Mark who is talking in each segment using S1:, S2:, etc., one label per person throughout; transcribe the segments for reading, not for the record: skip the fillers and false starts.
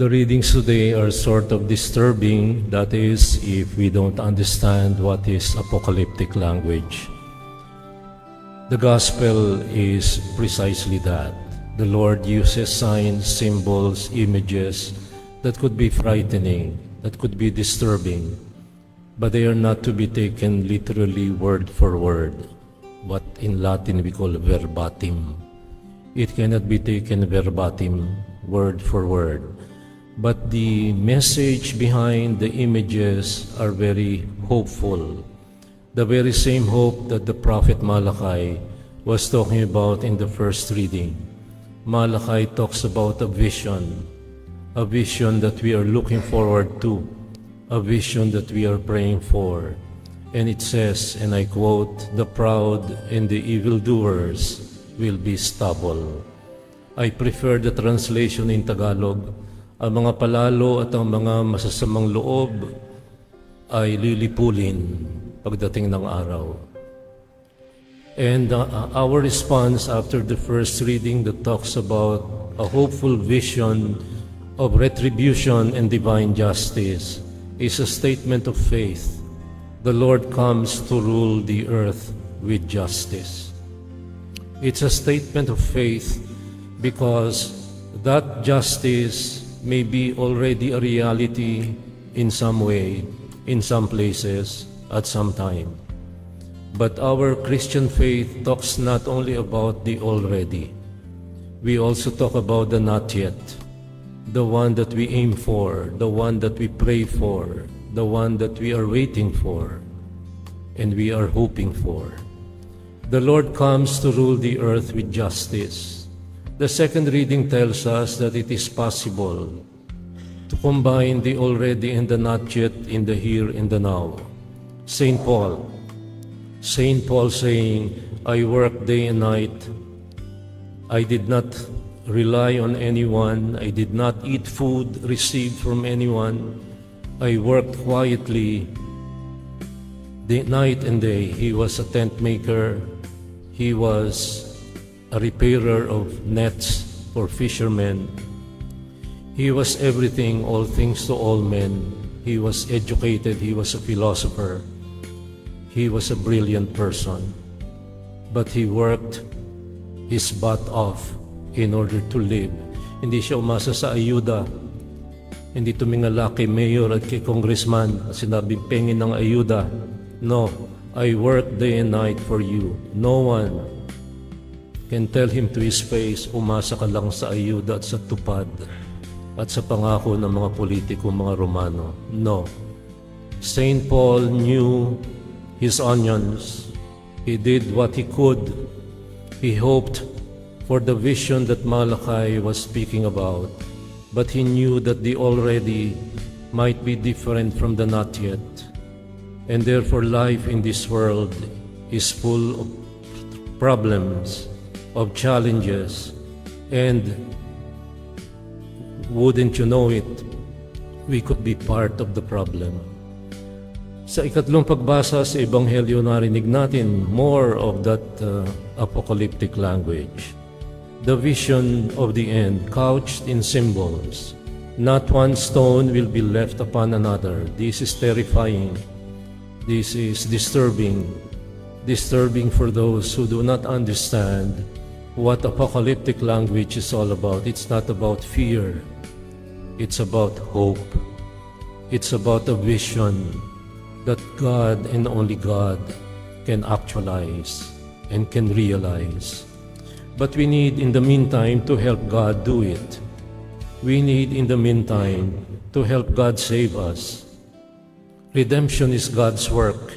S1: The readings today are sort of disturbing, that is, if we don't understand what is apocalyptic language. The gospel is precisely that. The Lord uses signs, symbols, images that could be frightening, that could be disturbing, but they are not to be taken literally word for word, what in Latin we call verbatim. It cannot be taken verbatim, word for word. But the message behind the images are very hopeful. The very same hope that the prophet Malachi was talking about in the first reading. Malachi talks about a vision that we are looking forward to, a vision that we are praying for. And it says, and I quote, "The proud and the evildoers will be stubble." I prefer the translation in Tagalog. Ang mga palalo at ang mga masasamang loob ay lilipulin pagdating ng araw. And our response after the first reading that talks about a hopeful vision of retribution and divine justice is a statement of faith. The Lord comes to rule the earth with justice. It's a statement of faith because that justice may be already a reality in some way, in some places, at some time. But our Christian faith talks not only about the already. We also talk about the not yet, the one that we aim for, the one that we pray for, the one that we are waiting for, and we are hoping for. The Lord comes to rule the earth with justice. The second reading tells us that it is possible to combine the already and the not yet in the here and the now. St. Paul saying, "I worked day and night. I did not rely on anyone. I did not eat food received from anyone. I worked quietly day, night and day." He was a tent maker. He was a repairer of nets for fishermen. He was everything, all things to all men. He was educated. He was a philosopher. He was a brilliant person. But he worked his butt off in order to live. Hindi siya umasa sa ayuda. Hindi tumingala kay mayor at kay congressman at sinabing pengin ng ayuda. No, I work day and night for you. No one can tell him to his face, umasa ka lang sa ayuda at sa tupad at sa pangako ng mga politiko, mga Romano. No. St. Paul knew his onions. He did what he could. He hoped for the vision that Malachi was speaking about, but he knew that the already might be different from the not yet. And therefore life in this world is full of problems, of challenges, and wouldn't you know it, we could be part of the problem. Sa ikatlong pagbasa sa Ebanghelyo narinig natin more of that apocalyptic language. The vision of the end couched in symbols. Not one stone will be left upon another. This is terrifying. This is disturbing for those who do not understand what apocalyptic language is all about. It's not about fear. It's about hope. It's about a vision that God and only God can actualize and can realize. But we need in the meantime to help God do it. We need in the meantime to help God save us. Redemption is God's work.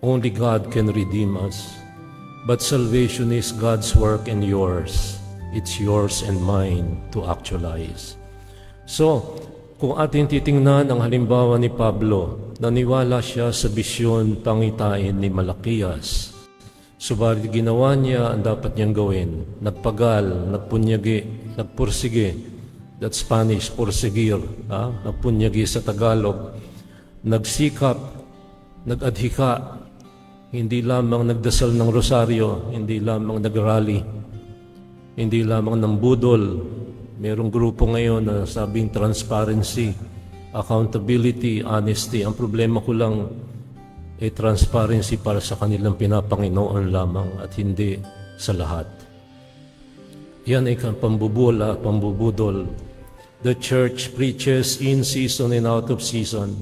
S1: Only God can redeem us. But salvation is God's work and yours. It's yours and mine to actualize. So, kung atin titingnan ang halimbawa ni Pablo, naniwala siya sa bisyon pangitain ni Malakias. Subalit ginawa niya ang dapat niyang gawin. Nagpagal, nagpunyagi, nagpursige. That's Spanish, porsigir. Nagpunyagi sa Tagalog. Nagsikap, nagadhika. Hindi lamang nagdasal ng rosaryo, hindi lamang nagrally, hindi lamang ng budol, Merong grupo ngayon na sabing transparency, accountability, honesty. Ang problema ko lang ay transparency para sa kanilang pinapanginoon lamang at hindi sa lahat. Yan ay pambubula, pambubudol. The church preaches in season and out of season.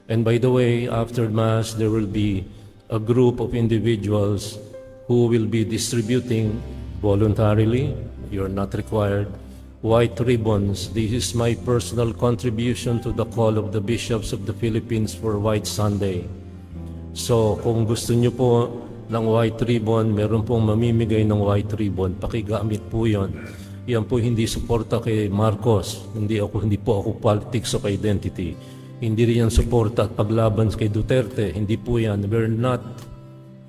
S1: And by the way, after Mass, there will be a group of individuals who will be distributing voluntarily, you're not required, white ribbons. This is my personal contribution to the call of the bishops of the Philippines for White Sunday. So kung gusto nyo po ng white ribbon, meron pong mamimigay ng white ribbon, pakigamit po yon. Yan po hindi suporta kay Marcos, hindi po ako politics of identity. Hindi rin yan suporta at paglaban kay Duterte, hindi po yan. We're not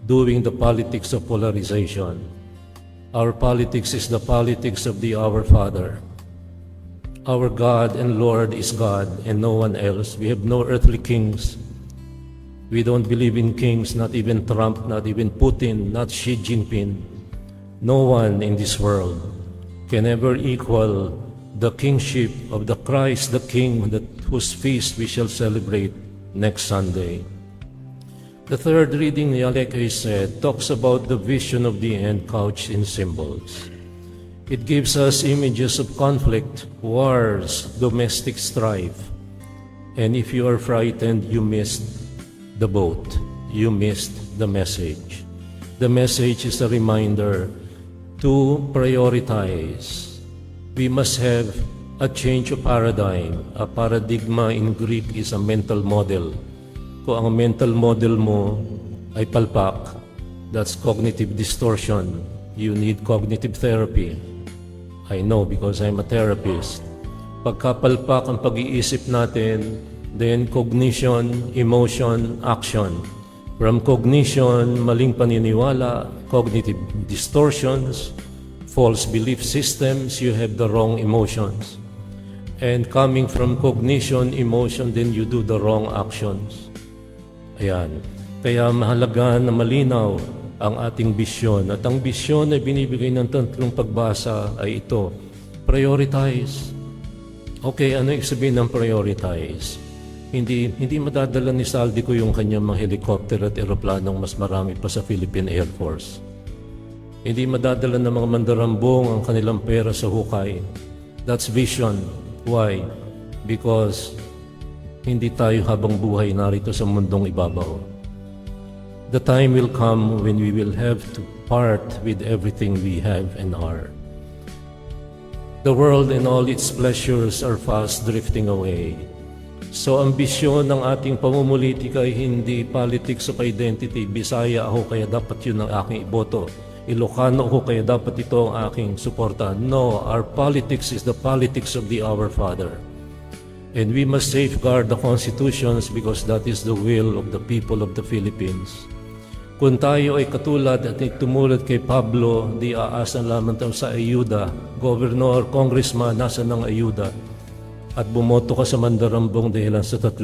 S1: doing the politics of polarization. Our politics is the politics of the Our Father. Our God and Lord is God and no one else. We have no earthly kings. We don't believe in kings, not even Trump, not even Putin, not Xi Jinping. No one in this world can ever equal the kingship of the Christ, the King, whose feast we shall celebrate next Sunday. The third reading, like I said, talks about the vision of the end couched in symbols. It gives us images of conflict, wars, domestic strife. And if you are frightened, you missed the boat. You missed the message. The message is a reminder to prioritize. We must have a change of paradigm. A paradigma in Greek is a mental model. Kung ang mental model mo ay palpak, that's cognitive distortion. You need cognitive therapy. I know because I'm a therapist. Pagkapalpak ang pag-iisip natin, then cognition, emotion, action. From cognition, maling paniniwala, cognitive distortions, false belief systems, you have the wrong emotions. And coming from cognition, emotion, then you do the wrong actions. Ayan. Kaya mahalaga na malinaw ang ating bisyon. At ang bisyon na binibigay ng tatlong pagbasa ay ito. Prioritize. Okay, ano yung sabihin ng prioritize? Hindi madadala ni Saldico yung kanyang mga helicopter at eroplanong mas marami pa sa Philippine Air Force. Hindi madadala ng mga mandarambong ang kanilang pera sa hukay. That's vision. Why? Because hindi tayo habang buhay narito sa mundong ibabaw. The time will come when we will have to part with everything we have and are. The world and all its pleasures are fast drifting away. So ang bisyon ng ating pamumulitika ay hindi politics of identity. Bisaya ako kaya dapat yun ang aking iboto. Ilocano ako kaya dapat ito ang aking suporta. No, our politics is the politics of the Our Father. And we must safeguard the constitutions because that is the will of the people of the Philippines. Kung tayo ay katulad at tumulad kay Pablo, di aasa lamang tayo sa ayuda, gobernador, congressman, nasa ng ayuda, at bumoto ka sa mandarambong dahilan sa 3,000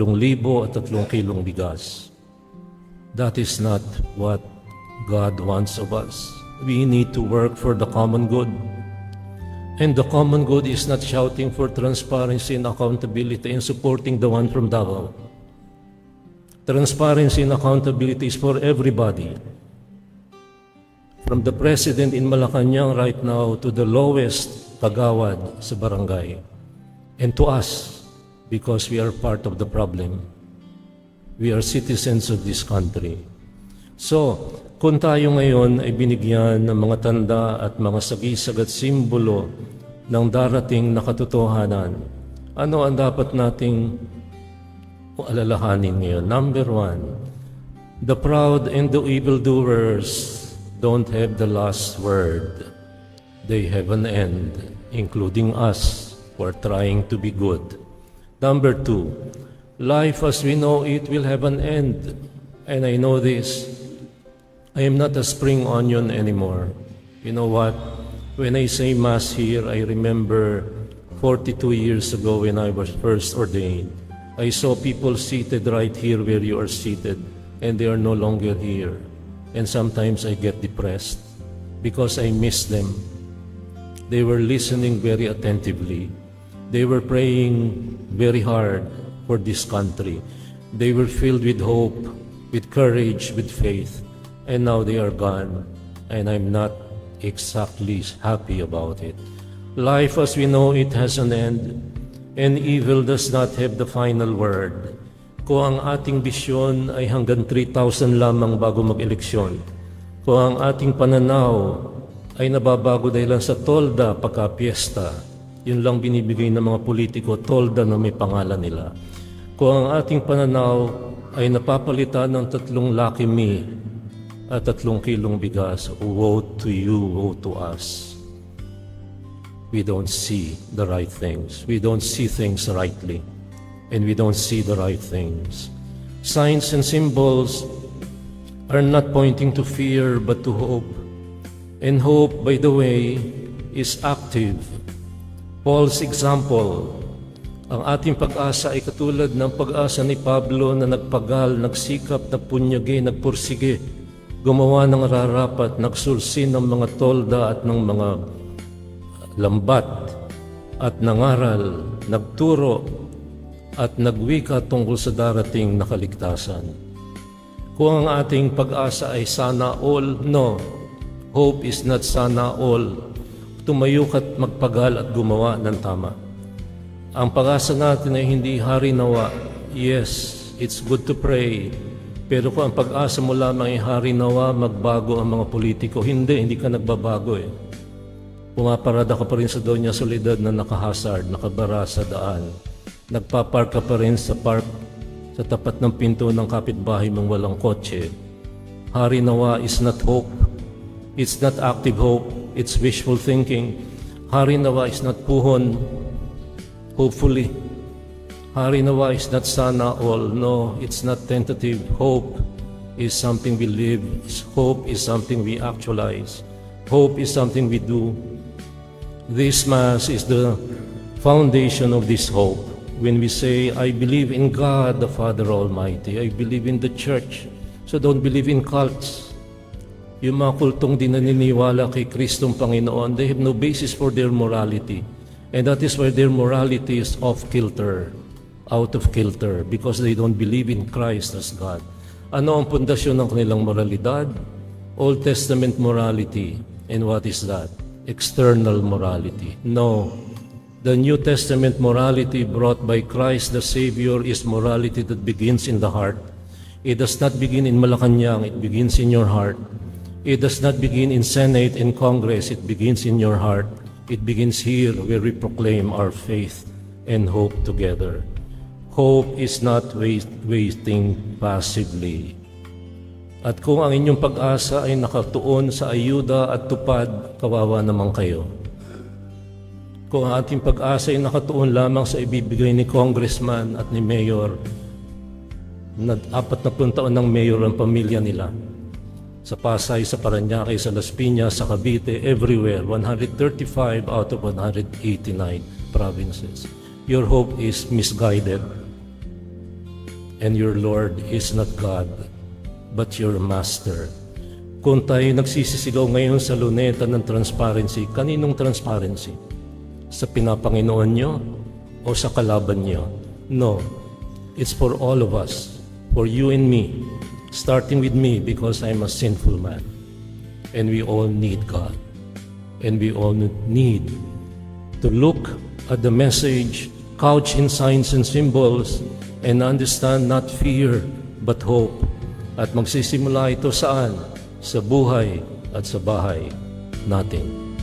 S1: at 3 kilong bigas. That is not what God wants of us. We need to work for the common good. And the common good is not shouting for transparency and accountability and supporting the one from Davao. Transparency and accountability is for everybody. From the president in Malacanang right now to the lowest kagawad sa barangay. And to us, because we are part of the problem. We are citizens of this country. So, kung tayo ngayon ay binigyan ng mga tanda at mga sagisag at simbolo ng darating na katotohanan, ano ang dapat nating alalahanin ngayon? Number 1, the proud and the evildoers don't have the last word. They have an end, including us who are trying to be good. Number 2, life as we know it will have an end. And I know this. I am not a spring onion anymore. You know what? When I say Mass here, I remember 42 years ago when I was first ordained. I saw people seated right here where you are seated, and they are no longer here. And sometimes I get depressed because I miss them. They were listening very attentively. They were praying very hard for this country. They were filled with hope, with courage, with faith. And now they are gone, and I'm not exactly happy about it. Life as we know it has an end, and evil does not have the final word. Kung ang ating bisyon ay hanggang 3,000 lamang bago mag-eleksyon, kung ang ating pananaw ay nababago dahil lang sa tolda pagka-piyesta, yun lang binibigay ng mga politiko, tolda na may pangalan nila. Kung ang ating pananaw ay napapalitan ng 3 Lucky Me at 3 kilong bigas, woe to you, woe to us. We don't see the right things. We don't see things rightly. And we don't see the right things. Signs and symbols are not pointing to fear but to hope. And hope, by the way, is active. Paul's example, ang ating pag-asa ay katulad ng pag-asa ni Pablo na nagpagal, nagsikap, nagpunyagi, nagpursige, gumawa ng rarapat, nagsulsi ng mga tolda at ng mga lambat, at nangaral, nagturo, at nagwika tungkol sa darating na kaligtasan. Kung ang ating pag-asa ay sana all, no. Hope is not sana all. Tumayo ka't magpagal at gumawa ng tama. Ang pag-asa natin ay hindi hari nawa. Yes, it's good to pray. Pero kung ang pag-asa mo lamang ay hari nawa, magbago ang mga politiko. Hindi ka nagbabago eh. Pumaparada ka pa rin sa Doña Soledad na nakahazard, nakabara sa daan. Nagpapark ka pa rin sa park sa tapat ng pinto ng kapitbahay mong walang kotse. Hari nawa is not hope. It's not active hope. It's wishful thinking. Hari nawa is not puhon. Hopefully. Hari nawa is not sana all. No, it's not tentative. Hope is something we live. Hope is something we actualize. Hope is something we do. This Mass is the foundation of this hope. When we say, I believe in God the Father Almighty, I believe in the Church, so don't believe in cults. Yung mga kultong di naniniwala kay Kristong Panginoon, they have no basis for their morality. And that is why their morality is off-kilter, out of kilter, because they don't believe in Christ as God. Ano ang pundasyon ng kanilang moralidad? Old Testament morality. And what is that? External morality. No. The New Testament morality brought by Christ the Savior is morality that begins in the heart. It does not begin in Malacanang, it begins in your heart. It does not begin in Senate and Congress, it begins in your heart. It begins here where we proclaim our faith and hope together. Hope is not waiting passively. At kung ang inyong pag-asa ay nakatuon sa ayuda at tupad, kawawa naman kayo. Kung ang ating pag-asa ay nakatuon lamang sa ibibigay ni Congressman at ni Mayor, na 40 taon ng Mayor ang pamilya nila, sa Pasay, sa Parañaque, sa Las Piñas, sa Cavite, everywhere, 135 out of 189 provinces. Your hope is misguided, and your Lord is not God, but your Master. Kung tayo nagsisisigaw ngayon sa luneta ng transparency, kaninong transparency? Sa pinapanginoon nyo o sa kalaban nyo? No, it's for all of us, for you and me, starting with me because I'm a sinful man. And we all need God. And we all need to look at the message couched in signs and symbols and understand not fear but hope. At magsisimula ito saan? Sa buhay at sa bahay natin.